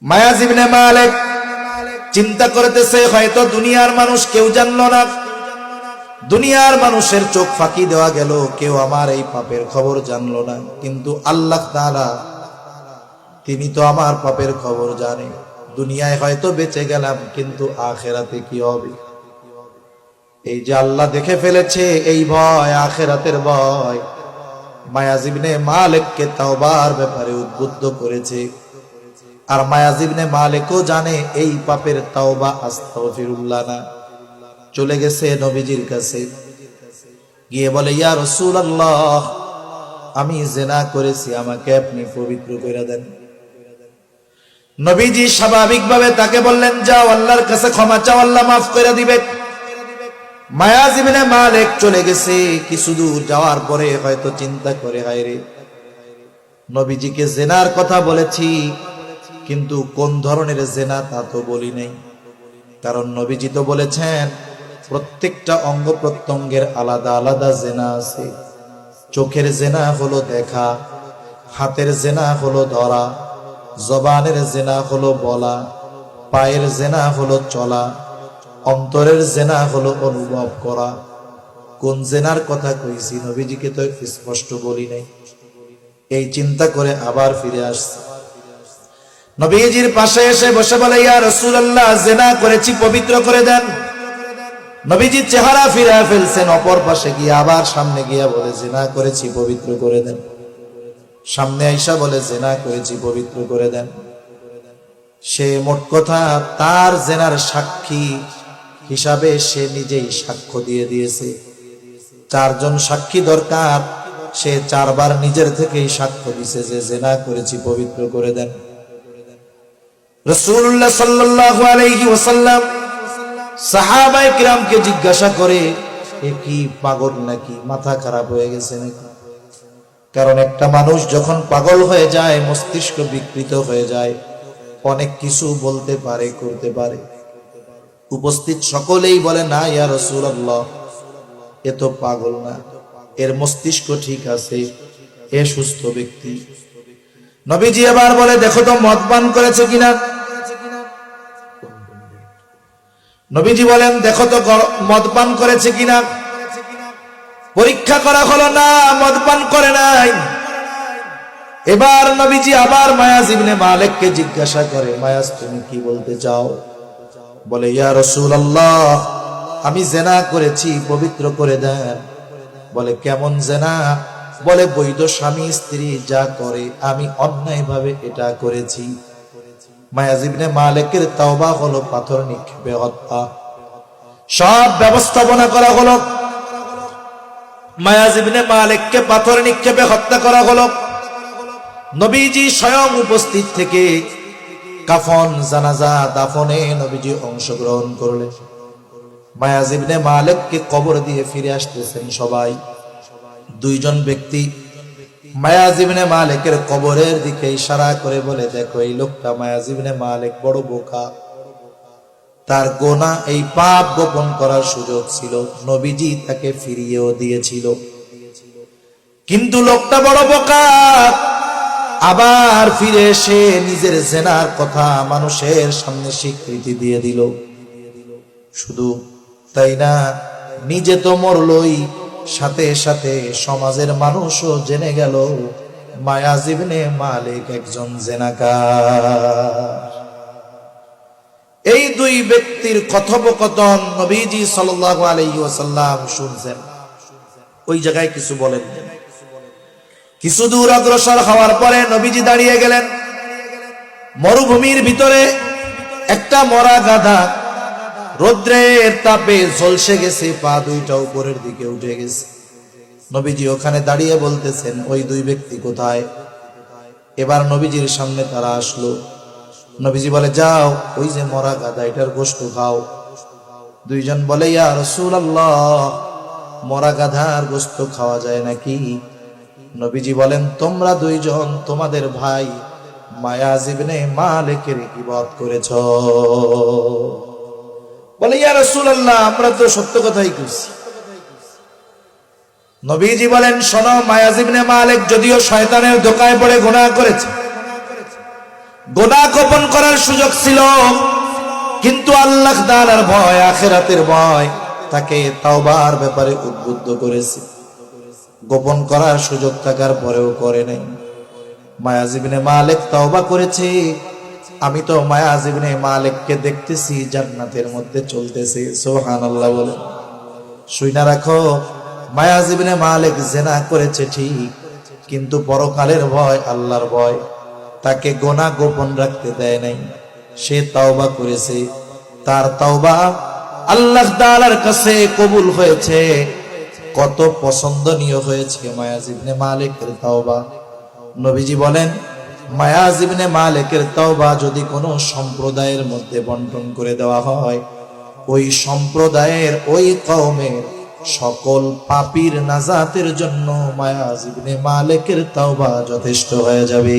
মায়াজ ইবনে মালিক চিন্তা করতেছে, হয়তো দুনিয়ার মানুষ কেউ জানলো না, দুনিয়ার মানুষের চোখ ফাঁকি দেওয়া গেল, কেউ আমার এই পাপের খবর জানলো না, কিন্তু আল্লাহ তাআলা তিনি তো আমার পাপের খবর জানে। দুনিয়ায় হয়তো বেঁচে গেলাম, কিন্তু আখিরাতে কি হবে? এই যে আল্লাহ দেখে ফেলেছে, এই ভয়, আখিরাতের ভয় মায়াজ ইবনে মালিককে তাওবার ব্যাপারে উদ্বুদ্ধ করেছে। আর মায়াজ ইবনে মালিকও জানে এই পাপের তাওবা আস্তাগফিরুল্লাহ না। চলে গেছে নবীজির কাছে, গিয়ে বলে, ইয়া রাসূলুল্লাহ, আমি জিনা করেছি, আমাকে আপনি পবিত্র করে দেন। নবীজি স্বাভাবিকভাবে তাকে বললেন, যাও আল্লাহর কাছে ক্ষমা চাও, আল্লাহ মাফ করে দিবে। মায়াজ ইবনে মালিক চলে গেছে। কিছু দূর যাওয়ার পরে হয়তো চিন্তা করে, হায় রে, নবীজিকে জিনার কথা বলেছি, কিন্তু কোন ধরনের জিনা তা তো বলি নাই। কারণ নবীজি তো বলেছেন প্রত্যেকটা অঙ্গ প্রত্যঙ্গের আলাদা আলাদা জিনা আছে। চোখের জিনা হলো দেখা, হাতের জিনা হলো ধরা, জবানের জিনা হলো বলা, পায়ের জিনা হলো চলা, অন্তরের জিনা হলো অনুভব করা। কোন জিনার কথা কইছি নবীজিকে তো স্পষ্ট বলি নাই। এই চিন্তা করে আবার ফিরে আসছে, নবীজির পাশে এসে বসে বলে, ইয়া রাসূলুল্লাহ, জিনা করেছি, পবিত্র করে দেন। নবীজি চেহারা ফিরে ফেলছেন, অপর পাশে গিয়ে আবার সামনে গিয়া বলে, জিনা করেছি, পবিত্র করে দেন। সামনে আইসা বলে, জিনা করেছি, পবিত্র করে দেন। সে মোট কথা তার জিনার সাক্ষী হিসাবে সে নিজেই সাক্ষ্য দিয়ে দিয়েছে। 4 জন সাক্ষী দরকার, সে 4 বার নিজের থেকেই সাক্ষ্য দিছে যে জিনা করেছি, পবিত্র করে দেন। রাসূলুল্লাহ সাল্লাল্লাহু আলাইহি ওয়াসাল্লাম সাহাবায়ে কিরামকে জিজ্ঞাসা করে, এ কি পাগল নাকি, মাথা খারাপ হয়ে গেছে নাকি? কারণ একটা মানুষ যখন পাগল হয়ে যায়, মস্তিষ্ক বিকৃত হয়ে যায়, অনেক কিছু বলতে পারে, করতে পারে। উপস্থিত সকলেই বলে, না ইয়া রাসূলুল্লাহ, এ তো পাগল না, এর মস্তিষ্ক ঠিক আছে, এ সুস্থ ব্যক্তি। নবীজি এবার বলে, দেখো তো মদ পান করেছে কিনা। নবীজি বলেন, দেখো তো মদ পান করেছে কিনা। পরীক্ষা করা হলো, না, মদ পান করে নাই। এবার নবীজি আবার মায়াজ ইবনে মালিককে জিজ্ঞাসা করে, মায়াজ, তুমি কি বলতে চাও? বলে, ইয়া রাসূলুল্লাহ, আমি জিনা করেছি, পবিত্র করে দেন। বলে, কেমন জিনা? বলে, বৈধ স্বামী স্ত্রী যা করে, আমি অন্যায়ভাবে এটা করেছি। মায়াজ ইবনে মালিকের তাওবা হলো পাথর নিক্ষেপে হত্যা। সব ব্যবস্থাপনা করা হলো, মায়াজ ইবনে মালিককে পাথর নিক্ষেপে হত্যা করা হলো। নবীজি স্বয়ং উপস্থিত থেকে কাফন, জানাজা, দাফনে নবীজি অংশগ্রহণ করলেন। মায়াজ ইবনে মালিককে কবর দিয়ে ফিরে আসতেছেন সবাই। 2 জন ব্যক্তি মায়াজ ইবনে মালিকের কবরের দিকে ইশারা করে বলে, দেখো, এই লোকটা মায়াজ ইবনে মালিক বড় বোকা, তার গোনা, এই পাপ গোপন করার সুযোগ ছিল, নবীজি তাকে ফিরিয়েও দিয়েছিল, কিন্তু লোকটা বড় বোকা, আবার ফিরে এসে নিজের জিনার কথা মানুষের সামনে স্বীকৃতি দিয়ে দিল। শুধু তাই না, নিজে তো মরলই, সাথে সাথে সমাজের মানুষও জেনে গেল মায়াজ ইবনে মালিক একজন জিনাকার। এই 2 ব্যক্তির কথোপকথন নবীজি সাল্লাল্লাহু আলাইহি ওয়াসাল্লাম শুনছেন। ওই জায়গায় কিছু বলেন। কিছু দূর অগ্রসর হওয়ার পরে নবীজি দাঁড়িয়ে গেলেন। মরুভূমির ভিতরে একটা মরা গাধা রৌদ্রের তাপে ঝলসে গেছে, পা 2টা উপরের দিকে উঠে গেছে। নবীজি ওখানে দাঁড়িয়ে বলতেছেন, ওই 2 ব্যক্তি কোথায়? এবার নবীজির সামনে তারা আসলো। নবীজি বলে, যাও, ওই যে মরা গাধা, এটার গোশত খাও। 2 জন বলে, ইয়া রাসূলুল্লাহ, মরা গাধার গোশত খাওয়া যায় নাকি? নবীজি বলেন, তোমরা 2 জন তোমাদের ভাই মায়াজ ইবনে মালিকের গীবত করেছ। বলে, ইয়া রাসূলুল্লাহ, আমরা তো সত্য কথাই কইছি। নবীজি বলেন, শোনো, মায়াজ ইবনে মালিক যদিও শয়তানের ধোঁকায় পড়ে গুনাহ করেছে, গুনাহ গোপন করার সুযোগ ছিল, কিন্তু আল্লাহ তাআলার ভয়, আখিরাতের ভয় তাকে তাওবার ব্যাপারে উদ্বুদ্ধ করেছে। গোপন করার সুযোগ থাকার পরেও করে নাই। মায়াজ ইবনে মালিক তাওবা করেছে। আমি তো মায়াজ ইবনে মালিককে দেখতেছি জান্নাতের মধ্যে চলতেছে। সুবহানাল্লাহ বলে। শুইনা রাখো, মায়াজ ইবনে মালিক জিনা করেছে ঠিক, কিন্তু পরকালের ভয়, আল্লাহর ভয় তাকে গুনাহ গোপন রাখতে দেয় নাই। সে তাওবা করেছে, তার তাওবা আল্লাহ তাআলার কাছে কবুল হয়েছে। কত পছন্দনীয় হয়েছে মায়াজ ইবনে মালিকের তাওবা। নবীজি বলেন, মায়াজ ইবনে মালিকের তাওবা যদি কোনো সম্প্রদায়ের মধ্যে বন্টন করে দেওয়া হয়, ওই সম্প্রদায়ের, ওই কওমের সকল পাপীর নাজাতের জন্য মায়াজ ইবনে মালিকের তাওবা যথেষ্ট হয়ে যাবে।